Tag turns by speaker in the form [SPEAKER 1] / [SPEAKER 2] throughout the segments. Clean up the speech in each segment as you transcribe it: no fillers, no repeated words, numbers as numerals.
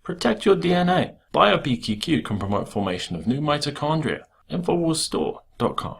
[SPEAKER 1] Protect your DNA. BioPQQ can promote formation of new mitochondria. Infowarsstore.com.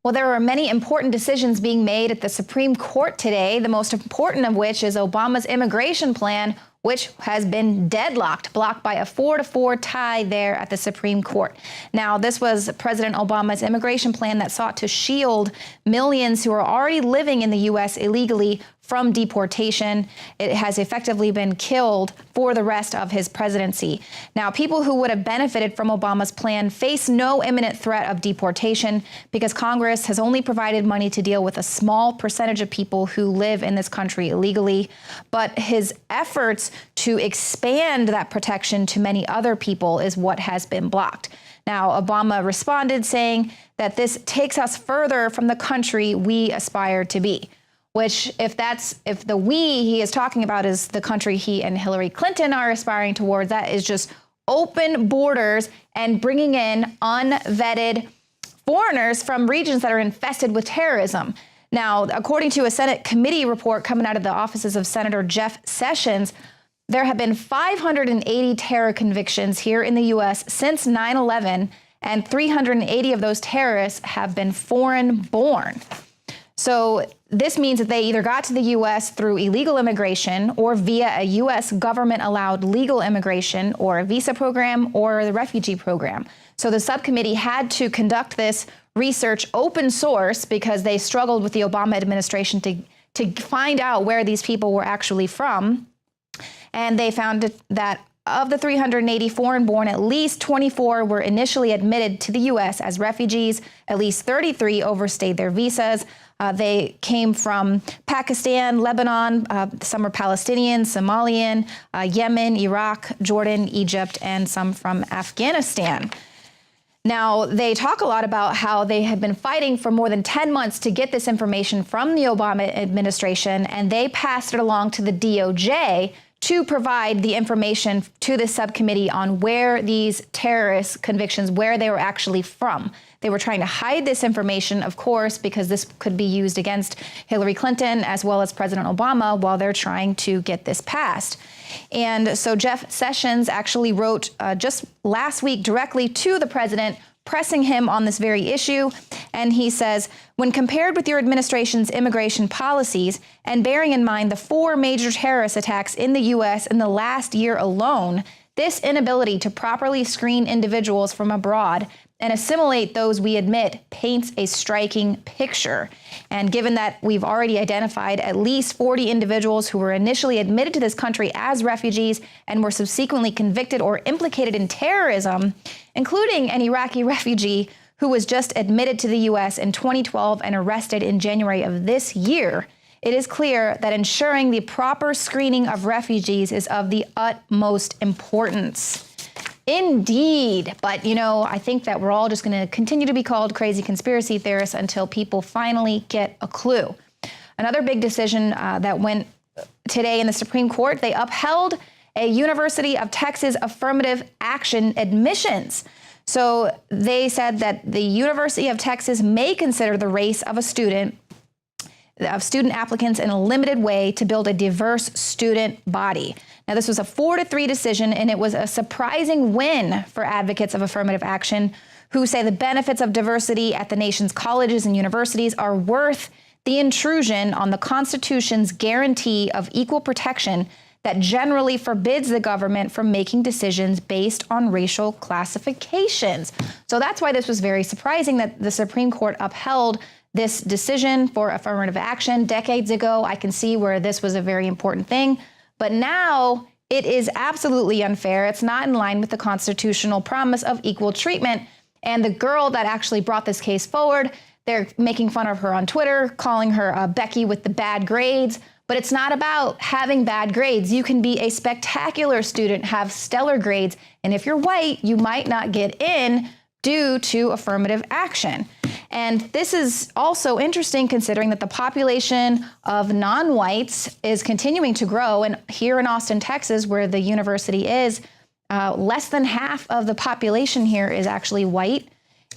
[SPEAKER 2] Well, there are many important decisions being made at the Supreme Court today, the most important of which is Obama's immigration plan, which has been deadlocked, blocked by a 4-4 tie there at the Supreme Court. Now, this was President Obama's immigration plan that sought to shield millions who are already living in the U.S. illegally from deportation. It has effectively been killed for the rest of his presidency. Now, people who would have benefited from Obama's plan face no imminent threat of deportation because Congress has only provided money to deal with a small percentage of people who live in this country illegally. But his efforts to expand that protection to many other people is what has been blocked. Now, Obama responded saying that this takes us further from the country we aspire to be. Which, if the we he is talking about is the country he and Hillary Clinton are aspiring towards, that is just open borders and bringing in unvetted foreigners from regions that are infested with terrorism. Now, according to a Senate committee report coming out of the offices of Senator Jeff Sessions, there have been 580 terror convictions here in the U.S. since 9/11, and 380 of those terrorists have been foreign-born. So this means that they either got to the U.S. through illegal immigration or via a U.S. government-allowed legal immigration or a visa program or the refugee program. So the subcommittee had to conduct this research open source because they struggled with the Obama administration to find out where these people were actually from. And they found that of the 380 foreign-born, at least 24 were initially admitted to the U.S. as refugees. At least 33 overstayed their visas. They came from Pakistan, Lebanon, some are Palestinian, Somalian, Yemen, Iraq, Jordan, Egypt, and some from Afghanistan. Now, they talk a lot about how they had been fighting for more than 10 months to get this information from the Obama administration, and they passed it along to the DOJ to provide the information to the subcommittee on where these terrorist convictions, where they were actually from. They were trying to hide this information, of course, because this could be used against Hillary Clinton as well as President Obama while they're trying to get this passed. And so Jeff Sessions actually wrote just last week directly to the president, pressing him on this very issue. And he says, when compared with your administration's immigration policies and bearing in mind the 4 major terrorist attacks in the U.S. in the last year alone, this inability to properly screen individuals from abroad and assimilate those we admit paints a striking picture. And given that we've already identified at least 40 individuals who were initially admitted to this country as refugees and were subsequently convicted or implicated in terrorism, including an Iraqi refugee who was just admitted to the U.S. in 2012 and arrested in January of this year, it is clear that ensuring the proper screening of refugees is of the utmost importance. Indeed. But, I think that we're all just going to continue to be called crazy conspiracy theorists until people finally get a clue. Another big decision that went today in the Supreme Court, they upheld a University of Texas affirmative action admissions. So they said that the University of Texas may consider the race of student applicants in a limited way to build a diverse student body. Now, this was a 4-3 decision, and it was a surprising win for advocates of affirmative action who say the benefits of diversity at the nation's colleges and universities are worth the intrusion on the Constitution's guarantee of equal protection that generally forbids the government from making decisions based on racial classifications. So that's why this was very surprising that the Supreme Court upheld this decision for affirmative action. Decades ago, I can see where this was a very important thing. But now it is absolutely unfair. It's not in line with the constitutional promise of equal treatment. And the girl that actually brought this case forward, they're making fun of her on Twitter, calling her Becky with the bad grades. But it's not about having bad grades. You can be a spectacular student, have stellar grades. And if you're white, you might not get in due to affirmative action. And this is also interesting considering that the population of non-whites is continuing to grow. And here in Austin, Texas, where the university is, less than half of the population here is actually white.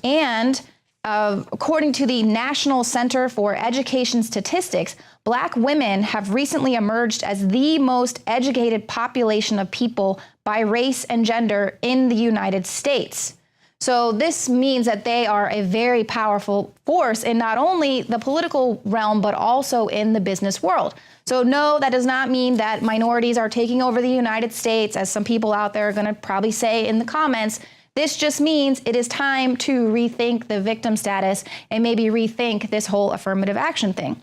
[SPEAKER 2] And According to the National Center for Education Statistics, Black women have recently emerged as the most educated population of people by race and gender in the United States. So this means that they are a very powerful force in not only the political realm, but also in the business world. So no, that does not mean that minorities are taking over the United States, as some people out there are going to probably say in the comments. This just means it is time to rethink the victim status and maybe rethink this whole affirmative action thing.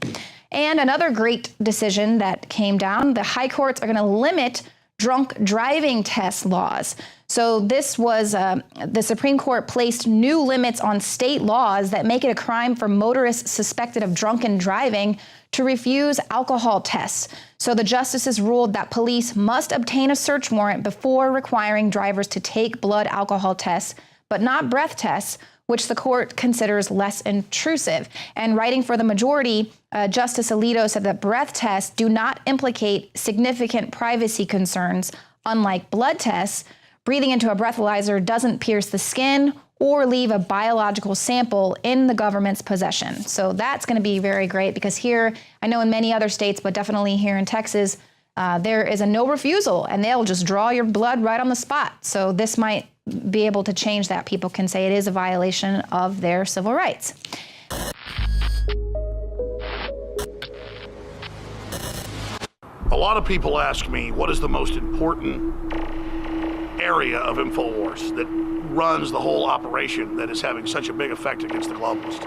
[SPEAKER 2] And another great decision that came down, the high courts are going to limit drunk driving test laws. So this was, the Supreme Court placed new limits on state laws that make it a crime for motorists suspected of drunken driving to refuse alcohol tests. So the justices ruled that police must obtain a search warrant before requiring drivers to take blood alcohol tests, but not breath tests, which the court considers less intrusive. And writing for the majority, Justice Alito said that breath tests do not implicate significant privacy concerns, unlike blood tests. Breathing into a breathalyzer doesn't pierce the skin or leave a biological sample in the government's possession. So that's going to be very great, because here, I know in many other states, but definitely here in Texas, there is a no refusal, and they'll just draw your blood right on the spot. So this might be able to change that. People can say it is a violation of their civil rights.
[SPEAKER 3] A lot of people ask me, what is the most important area of Infowars that runs the whole operation that is having such a big effect against the globalists?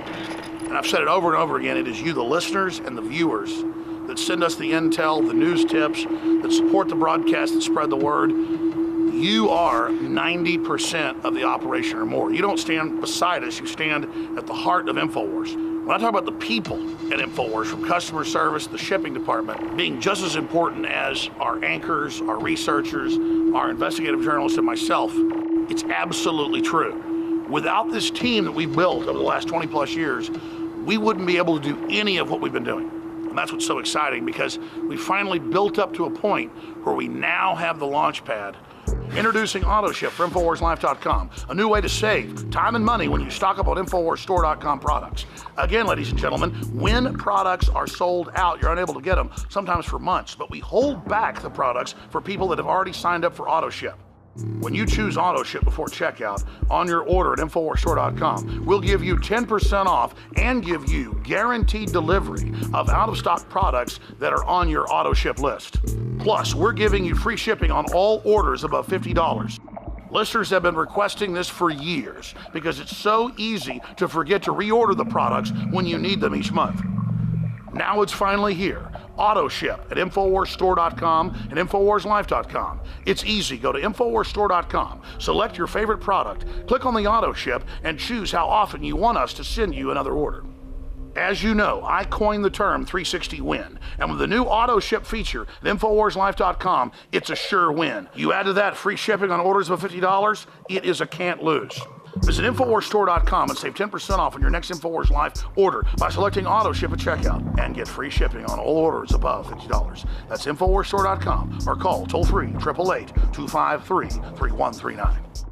[SPEAKER 3] And I've said it over and over again, it is you, the listeners and the viewers, that send us the intel, the news tips, that support the broadcast, that spread the word. You are 90% of the operation or more. You don't stand beside us, you stand at the heart of Infowars. When I talk about the people at Infowars, from customer service, the shipping department, being just as important as our anchors, our researchers, our investigative journalists, and myself, it's absolutely true. Without this team that we've built over the last 20 plus years, we wouldn't be able to do any of what we've been doing. And that's what's so exciting, because we finally built up to a point where we now have the launch pad. Introducing AutoShip for InfoWarsLife.com, a new way to save time and money when you stock up on InfoWarsStore.com products. Again, ladies and gentlemen, when products are sold out, you're unable to get them, sometimes for months, but we hold back the products for people that have already signed up for AutoShip. When you choose AutoShip before checkout on your order at InfoWarsStore.com, we'll give you 10% off and give you guaranteed delivery of out-of-stock products that are on your AutoShip list. Plus, we're giving you free shipping on all orders above $50. Listeners have been requesting this for years because it's so easy to forget to reorder the products when you need them each month. Now it's finally here. AutoShip at InfoWarsStore.com and InfoWarsLife.com. It's easy. Go to InfoWarsStore.com, select your favorite product, click on the AutoShip, and choose how often you want us to send you another order. As you know, I coined the term 360 win, and with the new AutoShip feature at InfoWarsLife.com, it's a sure win. You add to that free shipping on orders of $50, it is a can't lose. Visit InfoWarsStore.com and save 10% off on your next InfoWars Life order by selecting AutoShip at checkout, and get free shipping on all orders above $50. That's InfoWarsStore.com, or call toll-free 888-253-3139.